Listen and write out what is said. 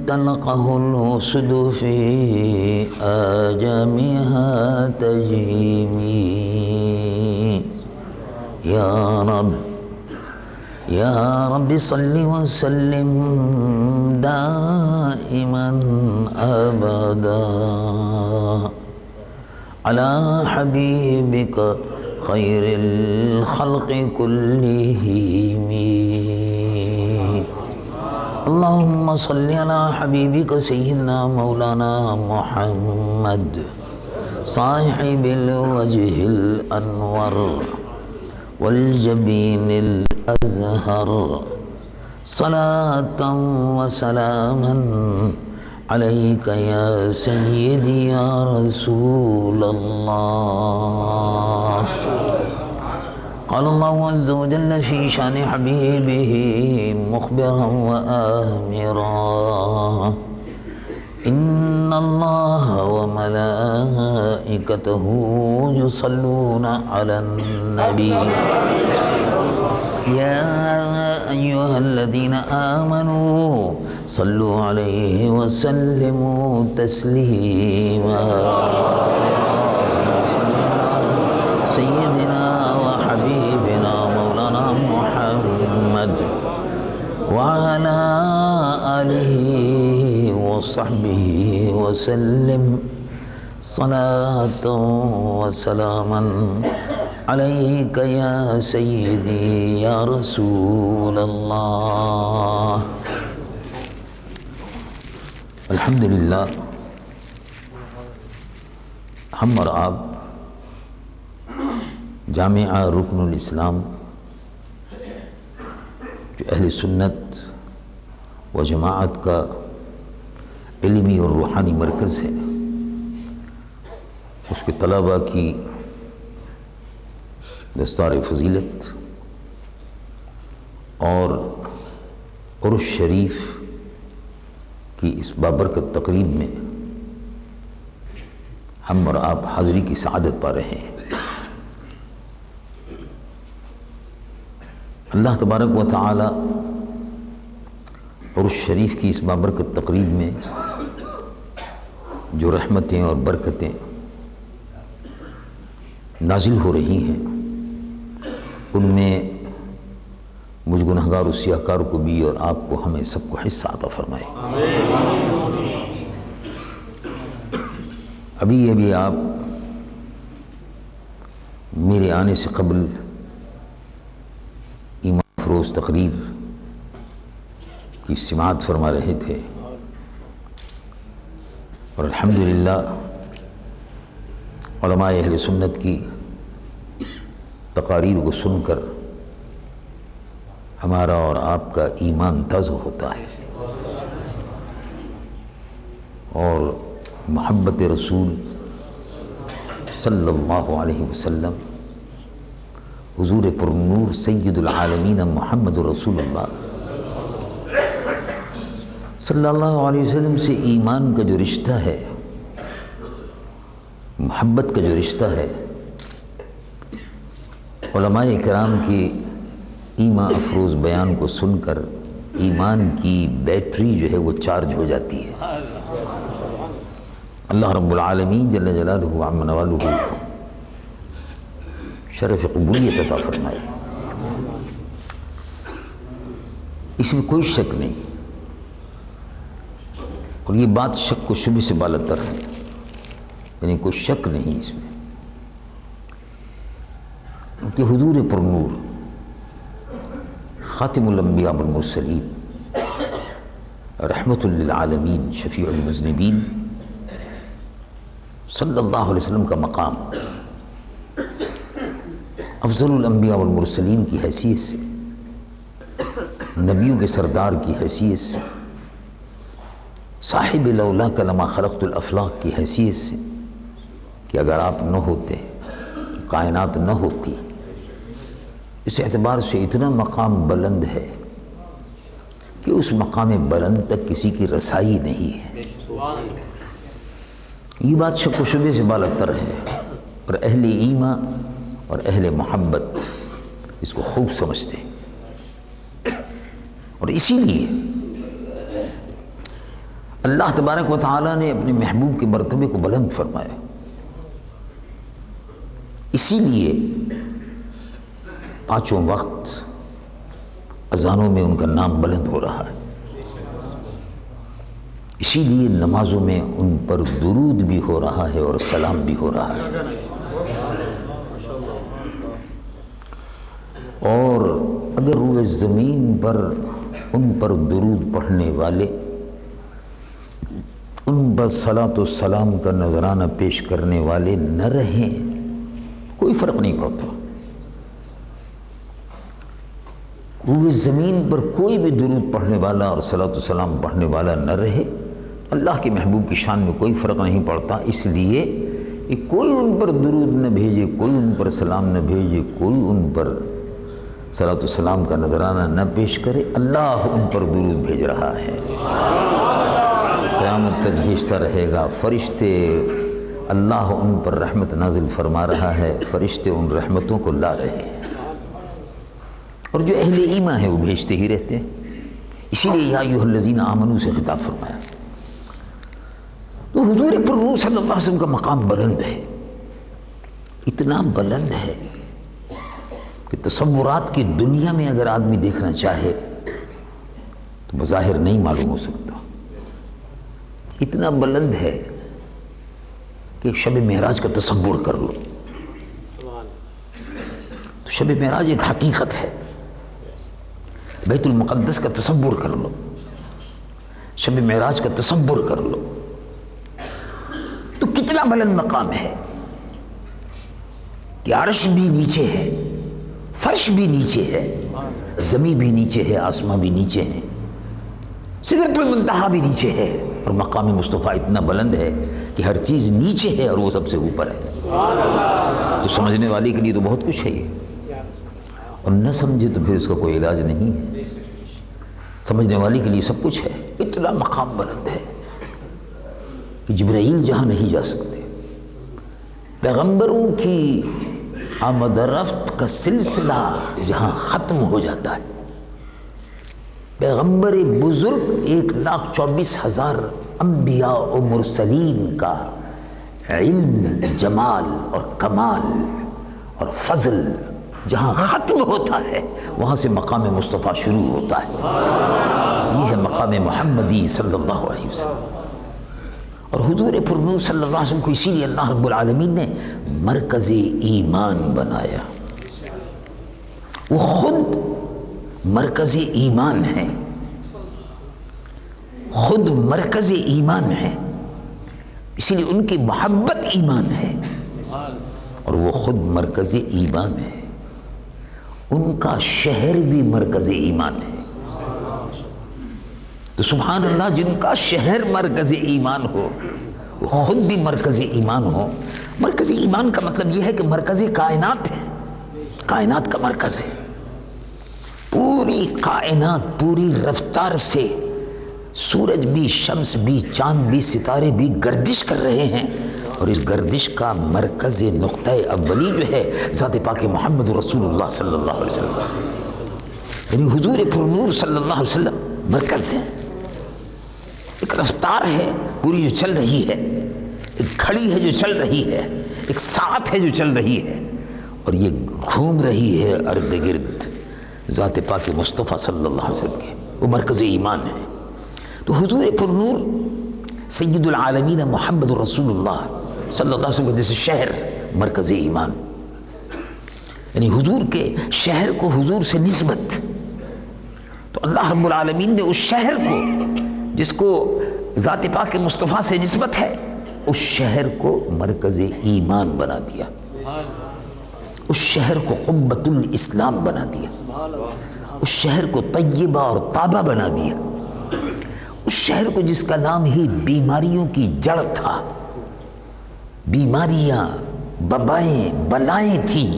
تلقه الأسد في آجامها تجيمي يا رب صل وسلم دائما أبدا على حبيبك خير الخلق كلهم اللهم صل على حبيبك سيدنا مولانا محمد صاحب الوجه الأنور والجبين الأزهر صلاة وسلاما عليك يا سيدي يا رسول الله قال الله عز وجل في شان حبيبه مخبرا وآمرا إن الله وملائكته يصلون على النبي يا أيها الذين آمنوا صلوا عليه وسلموا تسليما سيدنا وحبيبنا مولانا محمد وعلى آله وصحبه وسلم صلاة وسلاما عليك يا سيدي يا رسول الله الحمدللہ ہم اور آپ جامعہ رکن الاسلام جو اہل سنت و جماعت کا علمی اور روحانی مرکز ہے، اس کے طلباء کی دستار فضیلت اور عرس شریف کی اس بابرکت تقریب میں ہم اور آپ حاضری کی سعادت پا رہے ہیں۔ اللہ تبارک و تعالی عرس شریف کی اس بابرکت تقریب میں جو رحمتیں اور برکتیں نازل ہو رہی ہیں، ان میں مجھ گنہگار و سیاہکار کو بھی اور آپ کو ہمیں سب کو حصہ عطا فرمائے۔ ابھی آپ میرے آنے سے قبل ایمان افروز تقریب کی سماعت فرما رہے تھے، اور الحمدللہ علماء اہل سنت کی تقاریر کو سن کر ہمارا اور آپ کا ایمان تازہ ہوتا ہے، اور محبت رسول صلی اللہ علیہ وسلم، حضور پر نور سید العالمین محمد رسول اللہ صلی اللہ علیہ وسلم سے ایمان کا جو رشتہ ہے، محبت کا جو رشتہ ہے، علماء کرام کی ایمان افروز بیان کو سن کر ایمان کی بیٹری جو ہے وہ چارج ہو جاتی ہے۔ اللہ رب العالمین جل جلالہ وعم نوالہ شرف قبولیت عطا فرمائے۔ اس میں کوئی شک نہیں، اور یہ بات شک و شبہ سے بالاتر ہے، یعنی کوئی شک نہیں اس میں کہ حضور پر نور خاتم الانبیاء والمرسلین رحمت للعالمین شفیع المذنبین صلی اللہ علیہ وسلم کا مقام افضل الانبیاء والمرسلین کی حیثیت سے، نبیوں کے سردار کی حیثیت سے، صاحب لولا کا لما خلقت الافلاق کی حیثیت سے، کہ اگر آپ نہ ہوتے، کائنات نہ ہوتی، اس اعتبار سے اتنا مقام بلند ہے کہ اس مقام بلند تک کسی کی رسائی نہیں ہے۔ یہ بات شک و شبہ سے بالاتر ہے، اور اہل ایمان اور اہل محبت اس کو خوب سمجھتے ہیں، اور اسی لیے اللہ تبارک و تعالیٰ نے اپنے محبوب کے مرتبے کو بلند فرمایا، اسی لیے پانچوں وقت اذانوں میں ان کا نام بلند ہو رہا ہے، اسی لیے نمازوں میں ان پر درود بھی ہو رہا ہے اور سلام بھی ہو رہا ہے۔ اور اگر روئے زمین پر ان پر درود پڑھنے والے، ان پر صلاۃ و سلام کا نذرانہ پیش کرنے والے نہ رہیں، کوئی فرق نہیں پڑتا۔ روئے زمین پر کوئی بھی درود پڑھنے والا اور صلاۃ و سلام پڑھنے والا نہ رہے، اللہ کے محبوب کی شان میں کوئی فرق نہیں پڑتا۔ اس لیے کہ کوئی ان پر درود نہ بھیجے، کوئی ان پر سلام نہ بھیجے، کوئی ان پر صلاۃ و سلام کا نذرانہ نہ پیش کرے، اللہ ان پر درود بھیج رہا ہے، قیامت تک بھیجتا رہے گا۔ فرشتے، اللہ ان پر رحمت نازل فرما رہا ہے، فرشتے ان رحمتوں کو لا رہے ہیں، اور جو اہل ایمان ہے وہ بھیجتے ہی رہتے ہیں۔ اسی لیے یا ایھا الذین آمنوا سے خطاب فرمایا۔ تو حضور پر نور صلی اللہ علیہ وسلم کا مقام بلند ہے، اتنا بلند ہے کہ تصورات کی دنیا میں اگر آدمی دیکھنا چاہے تو بظاہر نہیں معلوم ہو سکتا۔ اتنا بلند ہے کہ شب معراج کا تصور کر لو، تو شب معراج ایک حقیقت ہے۔ بیت المقدس کا تصور کر لو، شب معراج کا تصور کر لو، تو کتنا بلند مقام ہے کہ عرش بھی نیچے ہے، فرش بھی نیچے ہے، زمین بھی نیچے ہے، آسمان بھی نیچے ہے، سدرۃ المنتہا بھی نیچے ہے، اور مقام مصطفیٰ اتنا بلند ہے کہ ہر چیز نیچے ہے اور وہ سب سے اوپر ہے۔ تو سمجھنے والے کے لیے تو بہت کچھ ہے یہ، اور نہ سمجھے تو پھر اس کا کوئی علاج نہیں ہے۔ سمجھنے والے کے لیے سب کچھ ہے، اتنا مقام بلند ہے کہ جبرائیل جہاں نہیں جا سکتے، پیغمبروں کی آمد رفت کا سلسلہ جہاں ختم ہو جاتا ہے، پیغمبر بزرگ 1,24,000 انبیاء و مرسلین کا علم، جمال اور کمال اور فضل جہاں ختم ہوتا ہے، وہاں سے مقام مصطفیٰ شروع ہوتا ہے۔ یہ ہے مقام محمدی صلی اللہ علیہ وسلم۔ اور حضور پر نور صلی اللہ علیہ وسلم کو اسی لیے اللہ رب العالمین نے مرکز ایمان بنایا۔ وہ خود مرکز ایمان ہے، خود مرکز ایمان ہے، اسی لیے ان کی محبت ایمان ہے، اور وہ خود مرکز ایمان ہے، ان کا شہر بھی مرکز ایمان ہے۔ تو سبحان اللہ، جن کا شہر مرکز ایمان ہو وہ خود بھی مرکز ایمان ہو۔ مرکز ایمان کا مطلب یہ ہے کہ مرکز کائنات ہے، کائنات کا مرکز ہے۔ پوری کائنات پوری رفتار سے سورج بھی، شمس بھی، چاند بھی، ستارے بھی گردش کر رہے ہیں، اور اس گردش کا مرکز نقطہ اولی جو ہے ذات پاک محمد رسول اللہ صلی اللہ علیہ وسلم، یعنی حضور پر نور صلی اللہ علیہ وسلم مرکز ہے۔ ایک رفتار ہے پوری جو چل رہی ہے، ایک گھڑی ہے جو چل رہی ہے، ایک ساعت ہے جو چل رہی ہے، اور یہ گھوم رہی ہے ارد گرد ذات پاک مصطفیٰ صلی اللہ علیہ وسلم کے، وہ مرکز ایمان ہے۔ تو حضور پر نور سید العالمین محمد رسول اللہ صلی اللہ علیہ وسلم جیسے شہر مرکز ایمان، یعنی حضور کے شہر کو حضور سے نسبت، تو اللہ رب العالمین نے اس شہر کو جس کو ذات پاک مصطفیٰ سے نسبت ہے، اس شہر کو مرکز ایمان بنا دیا، اس شہر کو قبۃ الاسلام بنا دیا، اس شہر کو طیبہ اور طابہ بنا دیا، اس شہر کو جس کا نام ہی بیماریوں کی جڑ تھا، بیماریاں، وبائیں، بلائیں تھیں،